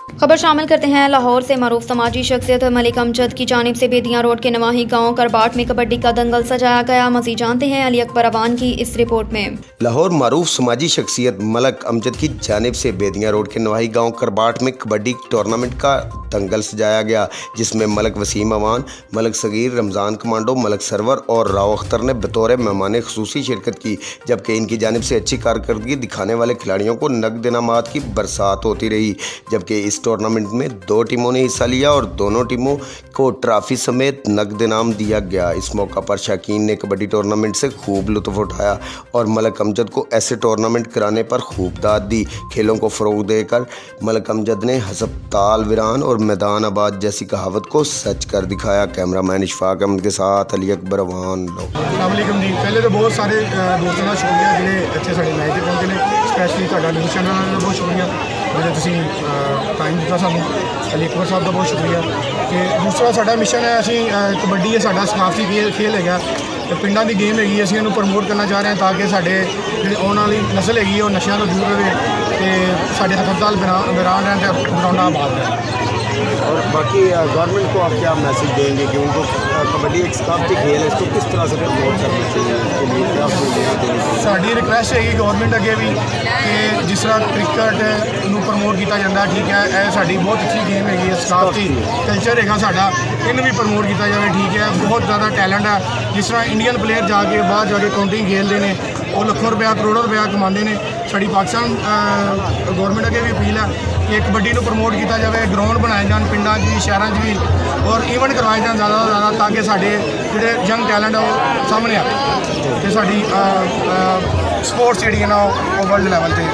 खबर शामिल करते हैं लाहौर से। मरूफ समाजी शख्सियत मलिक अमजद की जानिब से बेदियाँ रोड के नवाही गांव करबाट में कबड्डी का दंगल सजाया गया। मज़ीद जानते हैं अली अकबर अवान की इस रिपोर्ट में। लाहौर मरूफ समाजी शख्सियत मलिक अमजद की जानिब से बेदियाँ रोड के नवाही गांव करबाट में कबड्डी टूर्नामेंट का दंगल सजाया गया, जिसमें मलिक वसीम अवान, मलिक सगीर, रमज़ान कमांडो, मलिक सरवर और राव अख्तर ने बतौर मेहमान खुसूसी शिरकत की। जबकि इनकी जानिब से अच्छी कारकर्दगी दिखाने वाले खिलाड़ियों को नकद इनामात की बरसात होती रही। जबकि इस टूर्नामेंट में 2 टीमों ने हिस्सा लिया और दोनों टीमों को ट्रॉफी समेत नकद इनाम दिया गया। इस मौका पर शाकीन ने कबड्डी टूर्नामेंट से खूब लुत्फ़ उठाया और मलिक अमजद को ऐसे टूर्नामेंट कराने पर खूब दाद दी। खेलों को फ़रोग़ देकर मलिक अमजद ने हसब ताल वीरान और मैदान आबाद जैसी कहावत को सच कर दिखाया। कैमरामैन इशफाक अहमद के साथ अली अकबर अवान। अस्सलामुअलैकुम जी, पहले तो बहुत सारे दोस्तों का शुक्रिया जिन्हें इतने साढ़े मैच से पहुंचे ने, स्पैशली ਤੁਹਾਡਾ ਨਿਊਜ਼ ਚੈਨਲ ਦਾ ਬਹੁਤ ਸ਼ੁਕਰੀਆ ਜਿਹੜੇ ਤੁਸੀਂ ਟਾਈਮ ਦਿੱਤਾ ਸਾਨੂੰ। ਅਲੀ ਅਕਬਰ ਸਾਹਿਬ ਦਾ ਬਹੁਤ ਸ਼ੁਕਰੀਆ। ਤੇ ਦੂਸਰਾ ਸਾਡਾ ਮਿਸ਼ਨ ਹੈ, ਅਸੀਂ ਕਬੱਡੀ ਹੈ ਸਾਡਾ ਸਕਾਫਤੀ ਖੇਲ ਹੈਗਾ ਤੇ ਪਿੰਡਾਂ ਦੀ ਗੇਮ ਹੈਗੀ, ਅਸੀਂ ਇਹਨੂੰ ਪ੍ਰਮੋਟ ਕਰਨਾ ਚਾਹ ਰਹੇ ਹਾਂ ਤਾਂ ਕਿ ਸਾਡੇ ਜਿਹੜੀ ਆਉਣ ਵਾਲੀ ਨਸਲ ਹੈਗੀ ਉਹ ਨਸ਼ਿਆਂ ਤੋਂ ਦੂਰ ਰਹੇ ਤੇ ਸਾਡੇ ਹਸਪਤਾਲ ਵਿਰਾਨ ਰਹਿਣ ਤੇ ਗਰਾਊਂਡਾਂ ਆਬਾਦ ਰਹਿਣ। और बाकी गवर्नमेंट को आप क्या मैसेज देंगे कि उनको कबड्डी एक सकाफती खेल है, इसको किस तरह से प्रमोट करना चाहिए, इसके लिए क्या सुविधाएं देनी चाहिए? ਸਾਡੀ ਰਿਕੁਐਸਟ ਹੈਗੀ ਗਵਰਨਮੈਂਟ ਅੱਗੇ ਵੀ ਕਿ ਜਿਸ ਤਰ੍ਹਾਂ ਕ੍ਰਿਕਟ ਨੂੰ ਪ੍ਰਮੋਟ ਕੀਤਾ ਜਾਂਦਾ, ਠੀਕ ਹੈ, ਇਹ ਸਾਡੀ ਬਹੁਤ ਅੱਛੀ ਗੇਮ ਹੈਗੀ ਹੈ, ਸਕਾਫਤੀ ਕਲਚਰ ਹੈਗਾ ਸਾਡਾ, ਇਹਨੂੰ ਵੀ ਪ੍ਰਮੋਟ ਕੀਤਾ ਜਾਵੇ। ਠੀਕ ਹੈ, ਬਹੁਤ ਜ਼ਿਆਦਾ ਟੈਲੈਂਟ ਹੈ। ਜਿਸ ਤਰ੍ਹਾਂ ਇੰਡੀਅਨ ਪਲੇਅਰ ਜਾ ਕੇ ਬਾਹਰ ਜਾ ਕੇ ਕਾਊਂਟਿੰਗ ਖੇਲਦੇ ਨੇ, ਉਹ ਲੱਖੋਂ ਰੁਪਇਆ ਕਰੋੜਾਂ ਰੁਪਇਆ ਕਮਾਉਂਦੇ ਨੇ। ਸਾਡੀ ਪਾਕਿਸਤਾਨ ਗਵਰਨਮੈਂਟ ਅੱਗੇ ਵੀ ਅਪੀਲ ਹੈ ਕਿ ਕਬੱਡੀ ਨੂੰ ਪ੍ਰਮੋਟ ਕੀਤਾ ਜਾਵੇ, ਗਰਾਊਂਡ ਬਣਾਏ ਜਾਣ ਪਿੰਡਾਂ 'ਚ ਵੀ ਸ਼ਹਿਰਾਂ 'ਚ ਵੀ, ਔਰ ਈਵੈਂਟ ਕਰਵਾਏ ਜਾਣ ਜ਼ਿਆਦਾ ਤੋਂ ਜ਼ਿਆਦਾ ਤਾਂ ਕਿ ਸਾਡੇ ਜਿਹੜੇ ਯੰਗ ਟੈਲੈਂਟ ਆ ਉਹ ਸਾਹਮਣੇ ਆਵੇ ਅਤੇ ਸਾਡੀ ਸਪੋਰਟਸ ਜਿਹੜੀ ਹੈ ਨਾ ਉਹ ਵਰਲਡ ਲੈਵਲ 'ਤੇ